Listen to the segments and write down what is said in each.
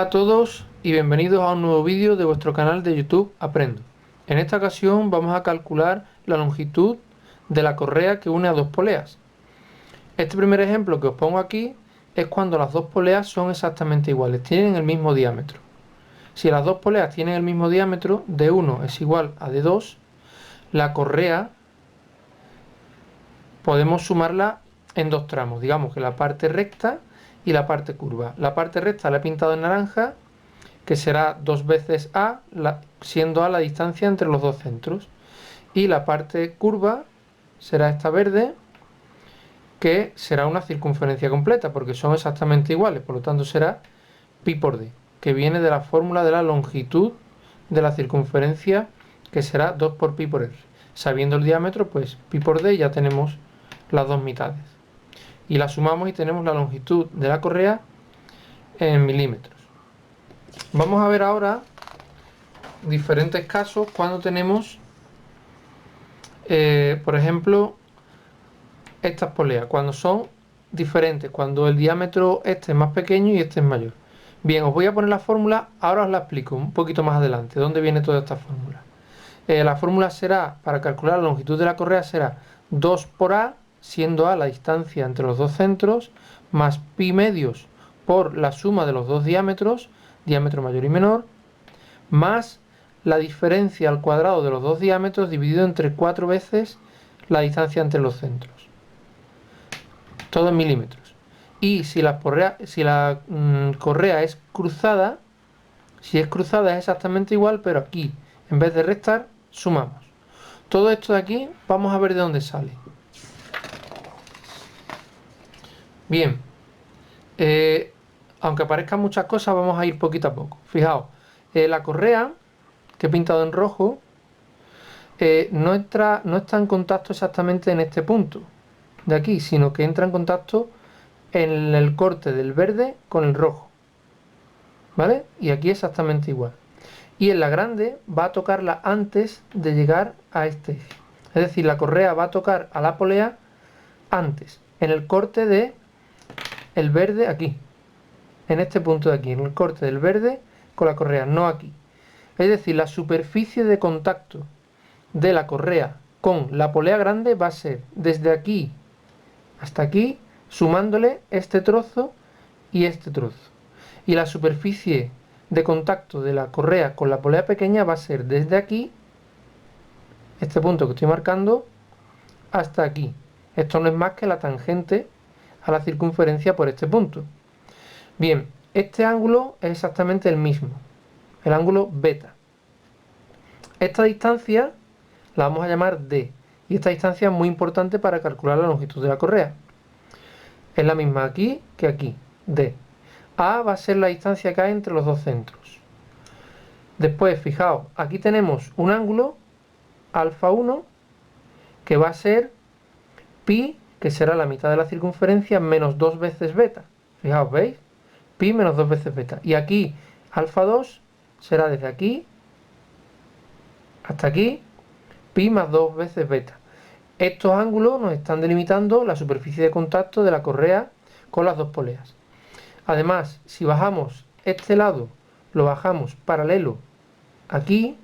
Hola a todos y bienvenidos a un nuevo vídeo de vuestro canal de YouTube Aprendo. En esta ocasión vamos a calcular la longitud de la correa que une a dos poleas. Este primer ejemplo que os pongo aquí es cuando las dos poleas son exactamente iguales, tienen el mismo diámetro. Si las dos poleas tienen el mismo diámetro, D1 es igual a D2, la correa podemos sumarla en dos tramos, digamos que la parte recta y la parte curva. La parte recta la he pintado en naranja, que será 2 veces A, siendo A la distancia entre los dos centros. Y la parte curva será esta verde, que será una circunferencia completa, porque son exactamente iguales, por lo tanto será pi por d, que viene de la fórmula de la longitud de la circunferencia, que será 2 por pi por r. Sabiendo el diámetro, pues pi por d ya tenemos las dos mitades. Y la sumamos y tenemos la longitud de la correa en milímetros. Vamos a ver ahora diferentes casos cuando tenemos, por ejemplo, estas poleas, cuando son diferentes, cuando el diámetro este es más pequeño y este es mayor. Bien, os voy a poner la fórmula, ahora os la explico un poquito más adelante, dónde viene toda esta fórmula. La fórmula será, para calcular la longitud de la correa, será 2 por A, siendo A la distancia entre los dos centros, más pi medios por la suma de los dos diámetros, diámetro mayor y menor, más la diferencia al cuadrado de los dos diámetros dividido entre 4 veces la distancia entre los centros. Todo en milímetros. Y si la correa es cruzada, si es cruzada es exactamente igual, pero aquí, en vez de restar, sumamos. Todo esto de aquí, vamos a ver de dónde sale. Bien, aunque aparezcan muchas cosas, vamos a ir poquito a poco. Fijaos, la correa que he pintado en rojo no está en contacto exactamente en este punto de aquí, sino que entra en contacto en el corte del verde con el rojo, ¿vale? Y aquí exactamente igual. Y en la grande va a tocarla antes de llegar a este eje. Es decir, la correa va a tocar a la polea antes, en el corte de el verde aquí, en este punto de aquí, en el corte del verde con la correa, no aquí. Es decir, la superficie de contacto de la correa con la polea grande va a ser desde aquí hasta aquí, sumándole este trozo y este trozo. Y la superficie de contacto de la correa con la polea pequeña va a ser desde aquí, este punto que estoy marcando, hasta aquí. Esto no es más que la tangente a la circunferencia por este punto. Bien, este ángulo es exactamente el mismo, el ángulo beta. Esta distancia la vamos a llamar D, y esta distancia es muy importante para calcular la longitud de la correa. Es la misma aquí que aquí, D. A va a ser la distancia que hay entre los dos centros. Después, fijaos, aquí tenemos un ángulo, alfa 1, que va a ser pi, que será la mitad de la circunferencia, menos 2 veces beta. Fijaos, ¿veis? Pi menos 2 veces beta. Y aquí, alfa 2, será desde aquí hasta aquí, pi más 2 veces beta. Estos ángulos nos están delimitando la superficie de contacto de la correa con las dos poleas. Además, si bajamos este lado, lo bajamos paralelo aquí,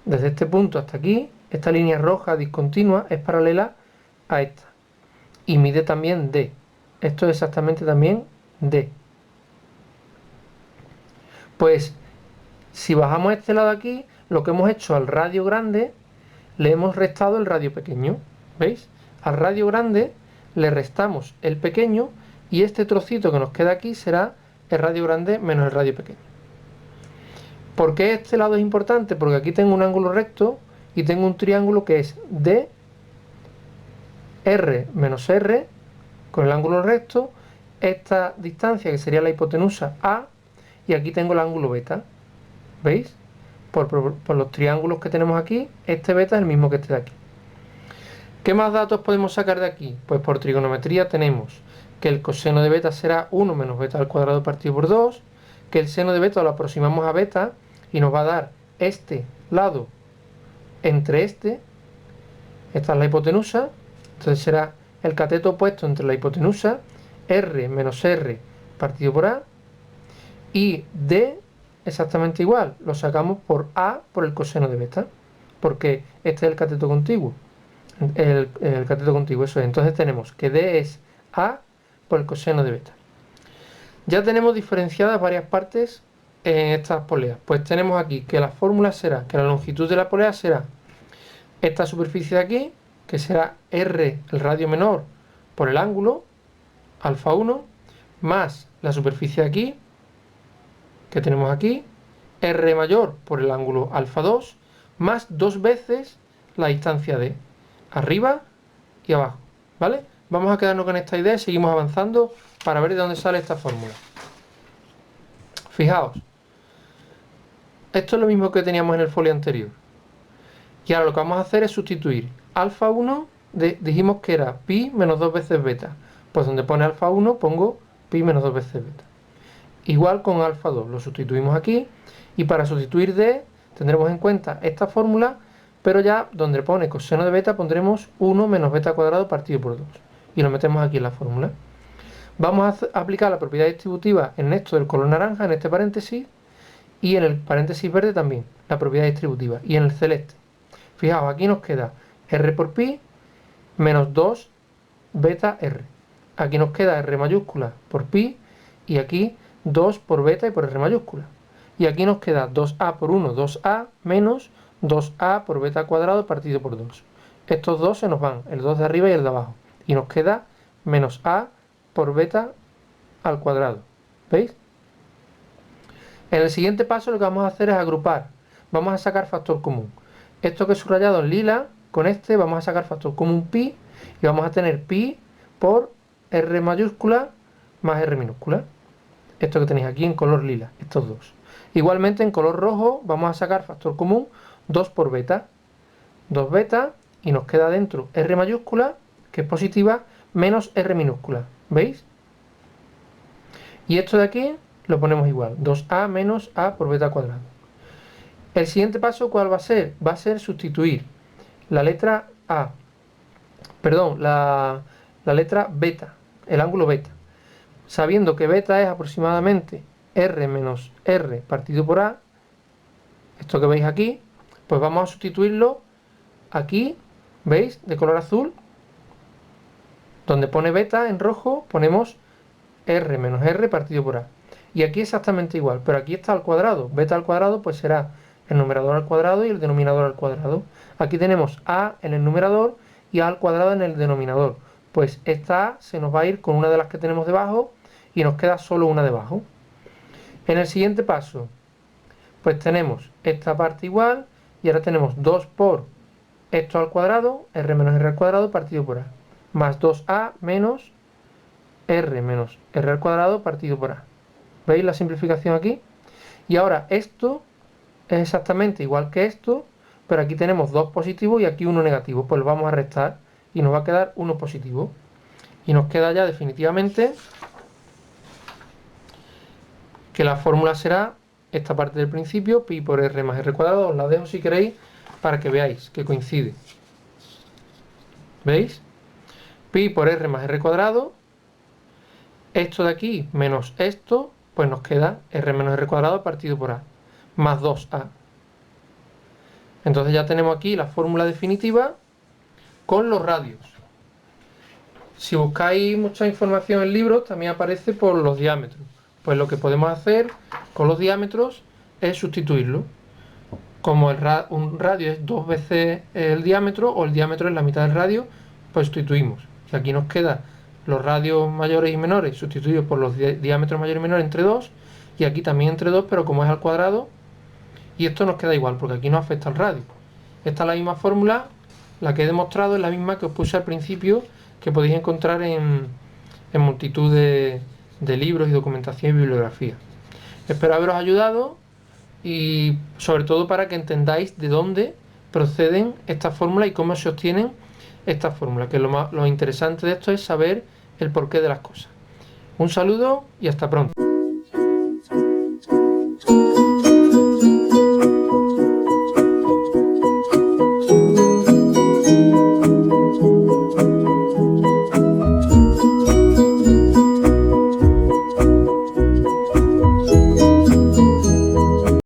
desde este punto hasta aquí, esta línea roja discontinua es paralela a esta. Y mide también D. Esto es exactamente también D. Pues, si bajamos este lado aquí, lo que hemos hecho al radio grande, le hemos restado el radio pequeño. ¿Veis? Al radio grande le restamos el pequeño y este trocito que nos queda aquí será el radio grande menos el radio pequeño. ¿Por qué este lado es importante? Porque aquí tengo un ángulo recto y tengo un triángulo que es D, R menos R, con el ángulo recto, esta distancia que sería la hipotenusa A, y aquí tengo el ángulo beta. ¿Veis? Por los triángulos que tenemos aquí, este beta es el mismo que este de aquí. ¿Qué más datos podemos sacar de aquí? Pues por trigonometría tenemos que el coseno de beta será 1 menos beta al cuadrado partido por 2, que el seno de beta lo aproximamos a beta y nos va a dar este lado entre este, esta es la hipotenusa, entonces será el cateto opuesto entre la hipotenusa, R menos R partido por A, Y D exactamente igual, lo sacamos por A por el coseno de beta, porque este es el cateto contiguo. El cateto contiguo, eso es. Entonces tenemos que D es A por el coseno de beta. Ya tenemos diferenciadas varias partes en estas poleas. Pues tenemos aquí que la fórmula será, que la longitud de la polea será esta superficie de aquí, que será R, el radio menor, por el ángulo, alfa 1, más la superficie de aquí, que tenemos aquí, R mayor por el ángulo alfa 2, más 2 veces la distancia de arriba y abajo, ¿vale? Vamos a quedarnos con esta idea y seguimos avanzando para ver de dónde sale esta fórmula. Fijaos, esto es lo mismo que teníamos en el folio anterior. Y ahora lo que vamos a hacer es sustituir alfa 1, dijimos que era pi menos 2 veces beta. Pues donde pone alfa 1 pongo pi menos 2 veces beta. Igual con alfa 2, lo sustituimos aquí. Y para sustituir d tendremos en cuenta esta fórmula, pero ya donde pone coseno de beta pondremos 1 menos beta cuadrado partido por 2. Y lo metemos aquí en la fórmula. Vamos a aplicar la propiedad distributiva en esto del color naranja, en este paréntesis, y en el paréntesis verde también, la propiedad distributiva, y en el celeste. Fijaos, aquí nos queda r por pi menos 2 beta r. Aquí nos queda r mayúscula por pi y aquí 2 por beta y por r mayúscula. Y aquí nos queda 2a por 1, 2a menos 2a por beta cuadrado partido por 2. Estos dos se nos van, el 2 de arriba y el de abajo. Y nos queda menos a por beta al cuadrado. ¿Veis? En el siguiente paso lo que vamos a hacer es agrupar. Vamos a sacar factor común. Esto que he subrayado en lila, con este vamos a sacar factor común pi y vamos a tener pi por r mayúscula más r minúscula. Esto que tenéis aquí en color lila, estos dos. Igualmente en color rojo vamos a sacar factor común 2 por beta. 2 beta y nos queda dentro r mayúscula, que es positiva, menos r minúscula. ¿Veis? Y esto de aquí lo ponemos igual, 2a menos a por beta cuadrado. El siguiente paso, ¿cuál va a ser? Va a ser sustituir la letra A, perdón, la letra beta, el ángulo beta. Sabiendo que beta es aproximadamente r menos r partido por A, esto que veis aquí, pues vamos a sustituirlo aquí, ¿veis? De color azul, donde pone beta en rojo, ponemos r menos r partido por A. Y aquí exactamente igual, pero aquí está al cuadrado. Beta al cuadrado pues será el numerador al cuadrado y el denominador al cuadrado. Aquí tenemos a en el numerador y a al cuadrado en el denominador. Pues esta a se nos va a ir con una de las que tenemos debajo y nos queda solo una debajo. En el siguiente paso, pues tenemos esta parte igual y ahora tenemos 2 por esto al cuadrado, r menos r al cuadrado partido por a, más 2a menos r al cuadrado partido por a. ¿Veis la simplificación aquí? Y ahora esto es exactamente igual que esto, pero aquí tenemos 2 positivos y aquí 1 negativo. Pues lo vamos a restar y nos va a quedar 1 positivo. Y nos queda ya definitivamente que la fórmula será esta parte del principio, pi por r más r cuadrado. Os la dejo si queréis para que veáis que coincide. ¿Veis? Pi por r más r cuadrado. Esto de aquí menos esto, pues nos queda r menos r cuadrado partido por a, más 2a. Entonces ya tenemos aquí la fórmula definitiva con los radios. Si buscáis mucha información en libros, también aparece por los diámetros. Pues lo que podemos hacer con los diámetros es sustituirlo. Como un radio es 2 veces el diámetro, o el diámetro es la mitad del radio, pues sustituimos. Y aquí nos queda los radios mayores y menores sustituidos por los diámetros mayores y menores entre 2, y aquí también entre 2, pero como es al cuadrado, y esto nos queda igual, porque aquí no afecta al radio. Esta es la misma fórmula, la que he demostrado es la misma que os puse al principio, que podéis encontrar en multitud de libros y documentación y bibliografía. Espero haberos ayudado y sobre todo para que entendáis de dónde proceden estas fórmulas y cómo se obtienen estas fórmulas, que lo interesante de esto es saber el porqué de las cosas. Un saludo y hasta pronto.